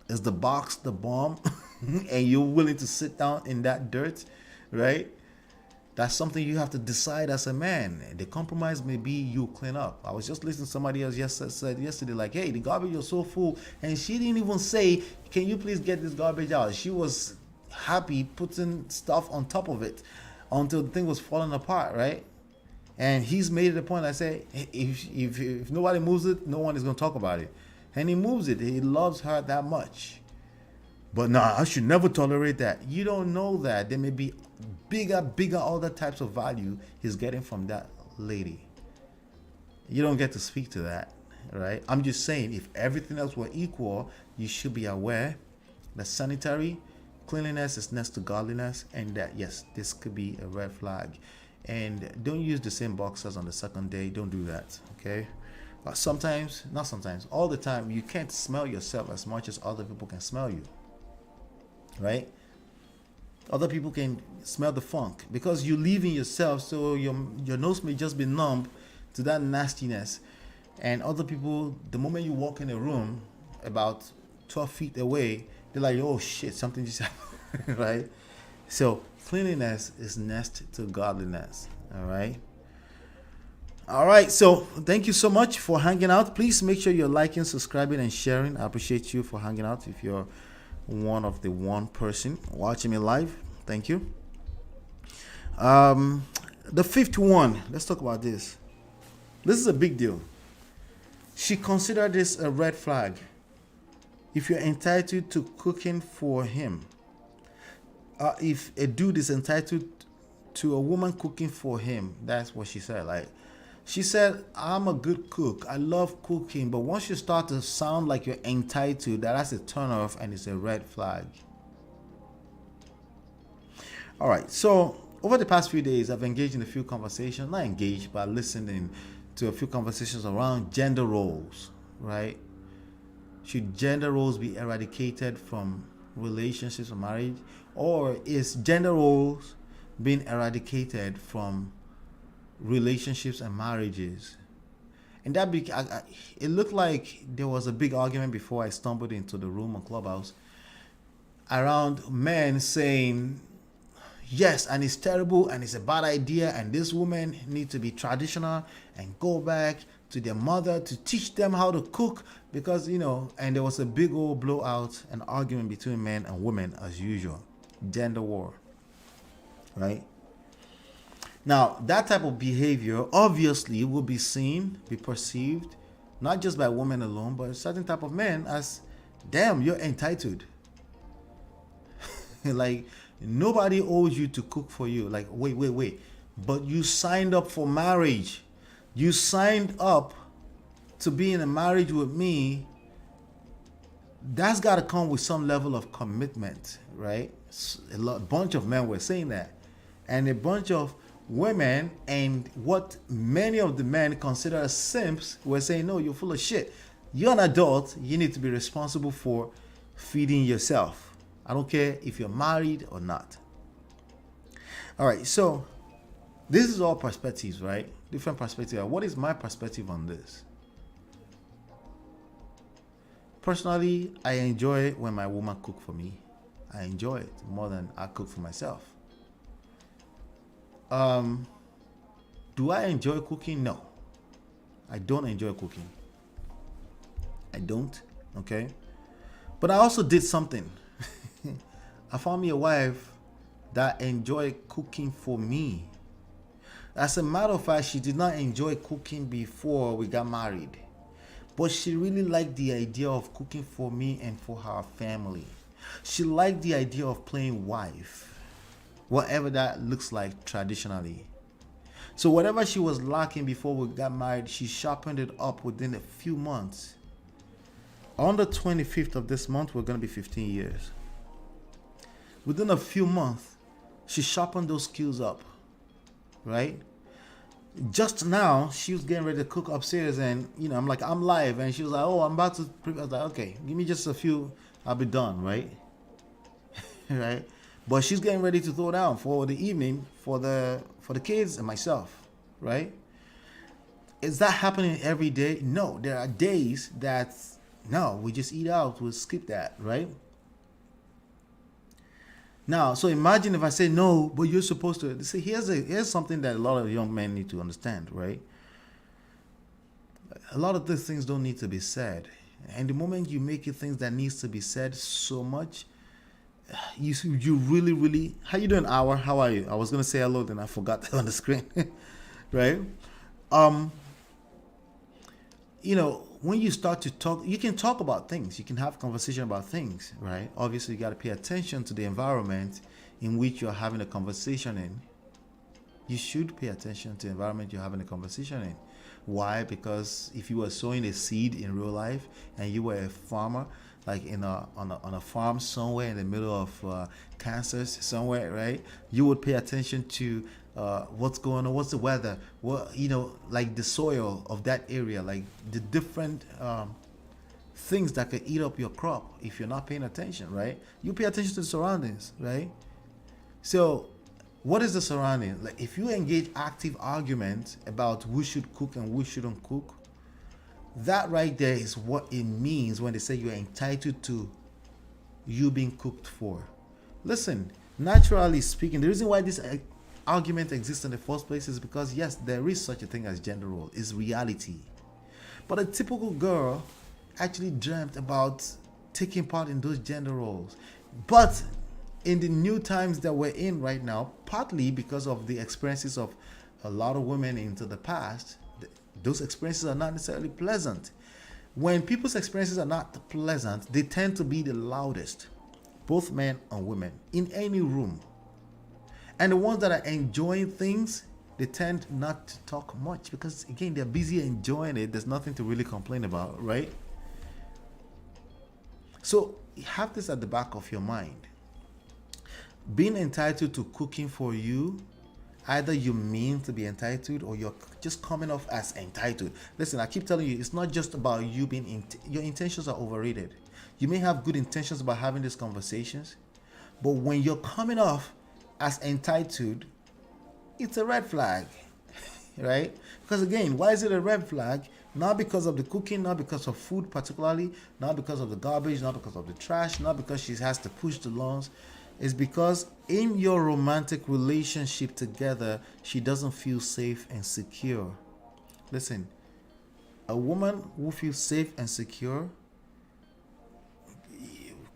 A: Is the box the bomb and you're willing to sit down in that dirt, right? That's something you have to decide as a man. The compromise may be you clean up. I was just listening to somebody else said yesterday, like, hey, the garbage was so full. And she didn't even say, can you please get this garbage out? She was happy putting stuff on top of it until the thing was falling apart, right? And he's made it a point. I say, if nobody moves it, no one is going to talk about it. And he moves it. He loves her that much. But nah, I should never tolerate that. You don't know that. There may be bigger other types of value he's getting from that lady. You don't get to speak to that, right? I'm just saying, if everything else were equal, you should be aware that sanitary cleanliness is next to godliness, and that, yes, this could be a red flag. And don't use the same boxers on the second day. Don't do that, okay? Not sometimes, all the time, you can't smell yourself as much as other people can smell you, right? Other people can smell the funk because you live in yourself, so your nose may just be numb to that nastiness. And other people, the moment you walk in a room about 12 feet away, they're like, oh shit, something just happened, right? So cleanliness is next to godliness. All right. All right. So thank you so much for hanging out. Please make sure you're liking, subscribing, and sharing. I appreciate you for hanging out. If you're one of the one person watching me live, thank you. Um, the fifth one. Let's talk about this. This is a big deal. She considered this a red flag. If you're entitled to cooking for him, if a dude is entitled to a woman cooking for him, that's what she said. Like, she said, I'm a good cook. I love cooking. But once you start to sound like you're entitled, that's a turn off and it's a red flag. All right. So, over the past few days, I've engaged in a few conversations. Not engaged, but listening to a few conversations around gender roles, right? Should gender roles be eradicated from relationships or marriage? Or is gender roles being eradicated from relationships and marriages? And that it looked like there was a big argument before I stumbled into the room on Clubhouse around men saying, yes, and it's terrible and it's a bad idea, and this woman need to be traditional and go back to their mother to teach them how to cook, because and there was a big old blowout and argument between men and women as usual. Gender war, right? Now, that type of behavior obviously will be seen, be perceived, not just by women alone, but a certain type of men as, damn, you're entitled. Like, nobody owes you to cook for you. Like, wait. But you signed up for marriage. You signed up to be in a marriage with me. That's got to come with some level of commitment, right? A bunch of men were saying that. And a bunch of women and what many of the men consider as simps were saying, no, you're full of shit. You're an adult. You need to be responsible for feeding yourself. I don't care if you're married or not. All right, so this is all perspectives, right? Different perspectives. What is my perspective on this? Personally, I enjoy when my woman cooks for me. I enjoy it more than I cook for myself. Do I enjoy cooking? No. I don't enjoy cooking. I don't, okay? But I also did something. I found me a wife that enjoyed cooking for me. As a matter of fact, she did not enjoy cooking before we got married. But she really liked the idea of cooking for me and for her family. She liked the idea of playing wife, whatever that looks like traditionally. So whatever she was lacking before we got married, she sharpened it up within a few months. On the 25th of this month, we're going to be 15 years. Within a few months, she sharpened those skills up, right? Just now, she was getting ready to cook upstairs, and I'm like, I'm live, and she was like, oh, I'm about to. I was like, okay, give me just a few, I'll be done, right? Right? But she's getting ready to throw down for the evening for the kids and myself, right? Is that happening every day? No, there are days that no, we just eat out, we'll skip that, right? Now, so imagine if I say no, but you're supposed to. See, here's something that a lot of young men need to understand, right? A lot of these things don't need to be said, and the moment you make it things that needs to be said so much, you really. How you doing, Hour? How are you? I was gonna say hello, then I forgot on the screen, right? When you start to talk, you can talk about things. You can have conversation about things, right? Obviously, you got to pay attention to the environment in which you're having a conversation in. You should pay attention to the environment you're having a conversation in. Why? Because if you were sowing a seed in real life and you were a farmer, like on a farm somewhere in the middle of Kansas somewhere, right? You would pay attention to what's going on, what's the weather, like the soil of that area, like the different things that could eat up your crop if you're not paying attention, right? You pay attention to the surroundings, right? So what is the surrounding? Like if you engage active arguments about who should cook and who shouldn't cook, that right there is what it means when they say you're entitled to you being cooked for. Listen, Naturally speaking, the reason why this argument exists in the first place is because yes, there is such a thing as gender role. It's reality. But a typical girl actually dreamt about taking part in those gender roles. But in the new times that we're in right now, partly because of the experiences of a lot of women into the past, those experiences are not necessarily pleasant. When people's experiences are not pleasant, they tend to be the loudest, both men and women, in any room. And the ones that are enjoying things, they tend not to talk much because, again, they're busy enjoying it. There's nothing to really complain about, right? So have this at the back of your mind. Being entitled to cooking for you, either you mean to be entitled or you're just coming off as entitled. Listen, I keep telling you, it's not just about you being your intentions are overrated. You may have good intentions about having these conversations, but when you're coming off as entitled, it's a red flag, right? Because again, why is it a red flag? Not because of the cooking, not because of food particularly, not because of the garbage, not because of the trash, not because she has to push the lawns. It's because in your romantic relationship together, she doesn't feel safe and secure. Listen, a woman who feels safe and secure,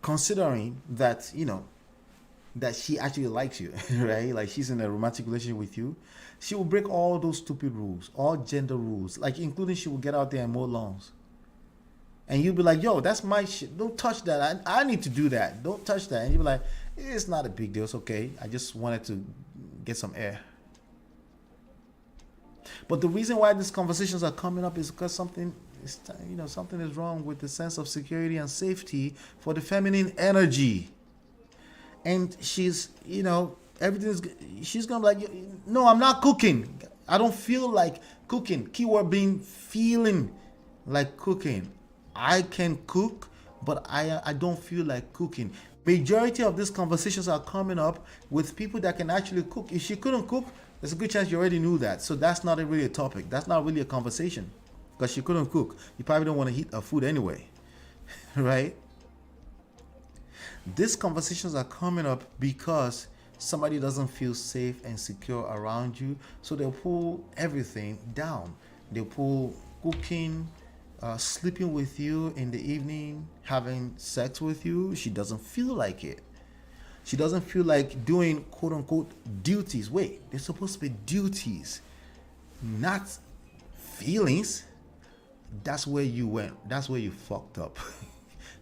A: considering that, that she actually likes you, right? Like she's in a romantic relationship with you, she will break all those stupid rules, all gender rules, like including she will get out there and mow lawns. And you'll be like, yo, that's my shit. Don't touch that. I need to do that. Don't touch that. And you'll be like, it's not a big deal. It's okay. I just wanted to get some air. But the reason why these conversations are coming up is because something is wrong with the sense of security and safety for the feminine energy. And everything's, she's gonna be like, no, I'm not cooking. I don't feel like cooking. Keyword being feeling like cooking. I can cook, but I don't feel like cooking. Majority of these conversations are coming up with people that can actually cook. If she couldn't cook, there's a good chance you already knew that. So that's not really a topic. That's not really a conversation because she couldn't cook. You probably don't want to eat her food anyway, right? These conversations are coming up because somebody doesn't feel safe and secure around you. So they'll pull everything down. They'll pull cooking, sleeping with you in the evening, having sex with you. She doesn't feel like it. She doesn't feel like doing quote unquote duties. Wait, they're supposed to be duties, not feelings. That's where you went. That's where you fucked up.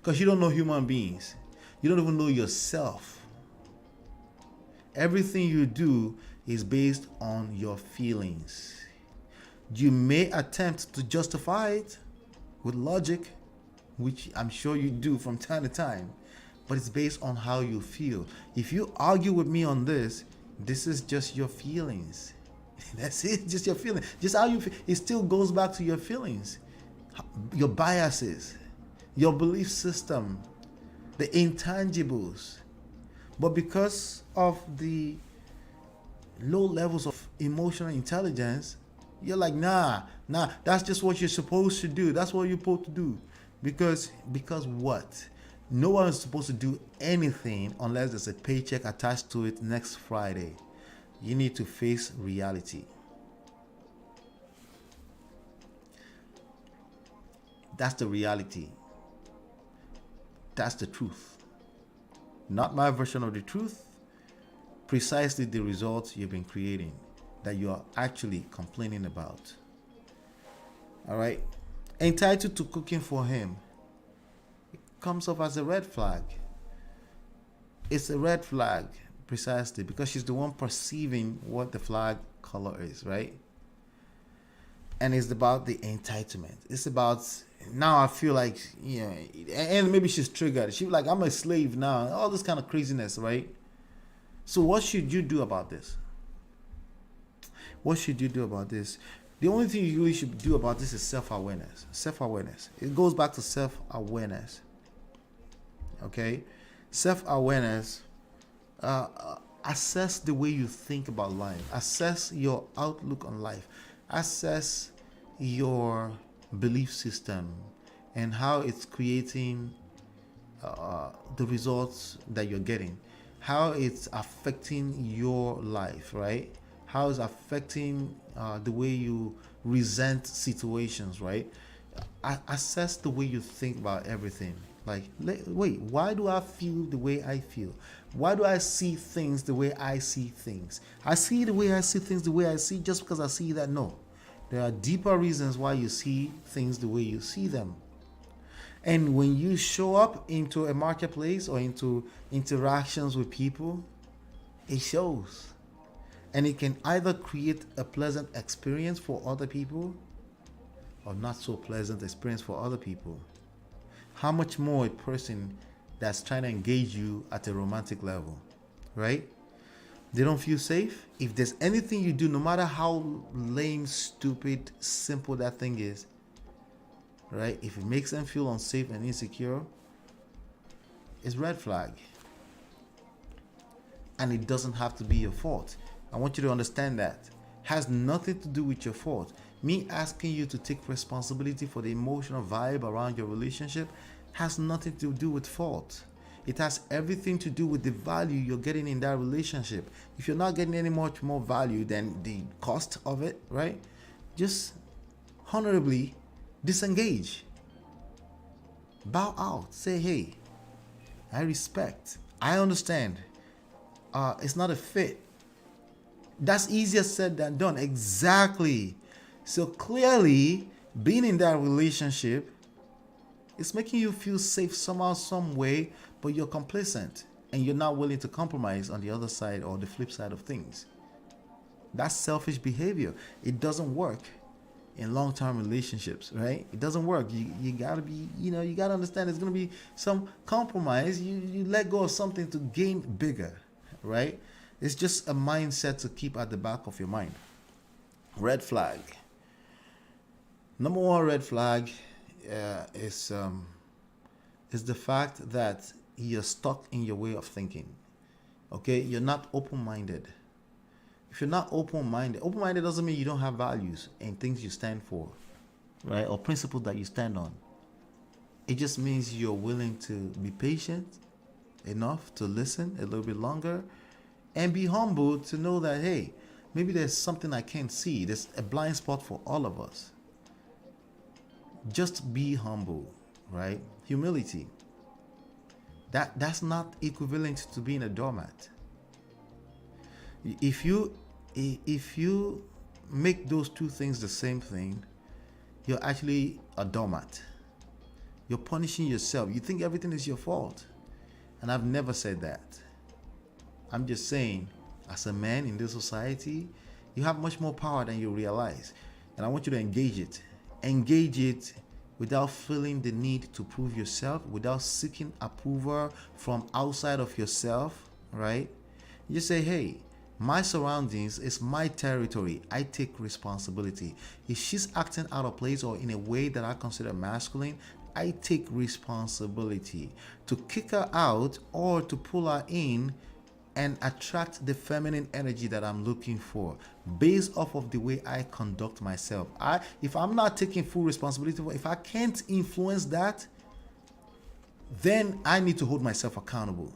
A: Because you don't know human beings. You don't even know yourself. Everything you do is based on your feelings. You may attempt to justify it with logic, which I'm sure you do from time to time, but it's based on how you feel. If you argue with me on this is just your feelings. That's it, just your feelings. Just how you feel. It still goes back to your feelings, your biases, your belief system, the intangibles. But because of the low levels of emotional intelligence, you're like, nah, that's just what you're supposed to do. That's what you're supposed to do. Because what? No one is supposed to do anything unless there's a paycheck attached to it next Friday. You need to face reality. That's the reality. That's the truth. Not my version of the truth. Precisely the results you've been creating that you are actually complaining about. All right? Entitled to cooking for him. It comes off as a red flag. It's a red flag precisely because she's the one perceiving what the flag color is, right? And it's about the entitlement. It's about now I feel like, and maybe she's triggered. She's like, I'm a slave now. All this kind of craziness, right? So what should you do about this? What should you do about this? The only thing you really should do about this is self-awareness. Self-awareness. It goes back to self-awareness. Okay? Self-awareness. Assess the way you think about life. Assess your outlook on life. Assess your belief system and how it's creating the results that you're getting. how it's affecting your life, right? How it's affecting the way you resent situations, right? Assess the way you think about everything. Like, wait, why do I feel the way I feel? Why do I see things the way I see things? I see the way I see things the way I see just because I see that? No. There are deeper reasons why you see things the way you see them. And when you show up into a marketplace or into interactions with people, it shows. And it can either create a pleasant experience for other people or not so pleasant experience for other people. How much more a person that's trying to engage you at a romantic level, right? They don't feel safe. If there's anything you do, no matter how lame, stupid, simple that thing is, right? If it makes them feel unsafe and insecure, it's red flag. And it doesn't have to be your fault. I want you to understand that. Has nothing to do with your fault. Me asking you to take responsibility for the emotional vibe around your relationship has nothing to do with fault. It has everything to do with the value you're getting in that relationship. If you're not getting any much more value than the cost of it, right? Just honorably disengage. Bow out. Say, hey, I respect. I understand. It's not a fit. That's easier said than done. Exactly. So clearly, being in that relationship is making you feel safe somehow, some way, but you're complacent and you're not willing to compromise on the other side or the flip side of things. That's selfish behavior. It doesn't work in long-term relationships, right? It doesn't work. You gotta be, you gotta understand there's gonna be some compromise. You let go of something to gain bigger, right? It's just a mindset to keep at the back of your mind. Red flag. Number one red flag is the fact that you're stuck in your way of thinking. Okay, you're not open-minded. If you're not open-minded doesn't mean you don't have values and things you stand for, right? Or principles that you stand on. It just means you're willing to be patient enough to listen a little bit longer and be humble to know that, hey, maybe there's something I can't see. There's a blind spot for all of us. Just be humble, right? Humility. That's not equivalent to being a doormat. If you make those two things the same thing, you're actually a doormat. You're punishing yourself. You think everything is your fault. And I've never said that. I'm just saying, as a man in this society, you have much more power than you realize. And I want you to engage it. Engage it without feeling the need to prove yourself, without seeking approval from outside of yourself, right? You say, hey, my surroundings is my territory. I take responsibility. If she's acting out of place or in a way that I consider masculine, I take responsibility. To kick her out or to pull her in and attract the feminine energy that I'm looking for based off of the way I conduct myself. If I'm not taking full responsibility for, if I can't influence that, then I need to hold myself accountable.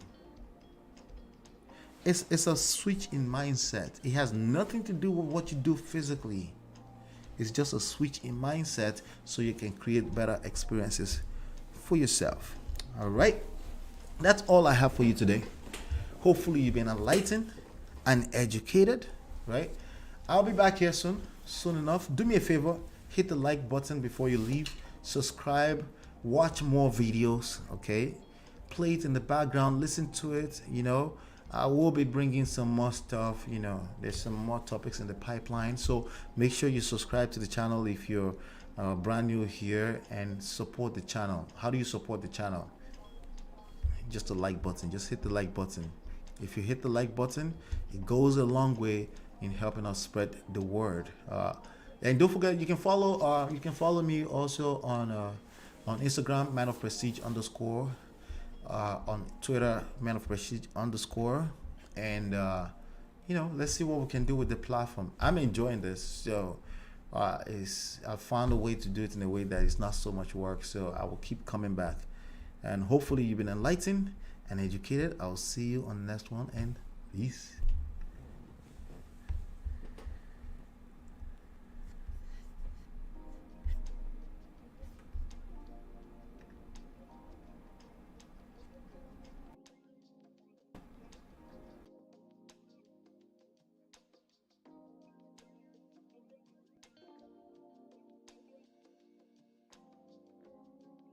A: It's a switch in mindset. It has nothing to do with what you do physically. It's just a switch in mindset so you can create better experiences for yourself. All right. That's all I have for you today. Hopefully you've been enlightened and educated, right? I'll be back here soon enough. Do me a favor, hit the like button before you leave. Subscribe, watch more videos, okay? Play it in the background, listen to it, I will be bringing some more stuff, there's some more topics in the pipeline. So make sure you subscribe to the channel if you're brand new here and support the channel. How do you support the channel? Just a like button, just hit the like button. If you hit the like button, it goes a long way in helping us spread the word. And don't forget, you can follow me also on Instagram, man of prestige _, on Twitter, man of prestige _ and let's see what we can do with the platform. I'm enjoying this, so I found a way to do it in a way that is not so much work. So I will keep coming back, and hopefully you've been enlightened and educated. I'll see you on the next one, and peace.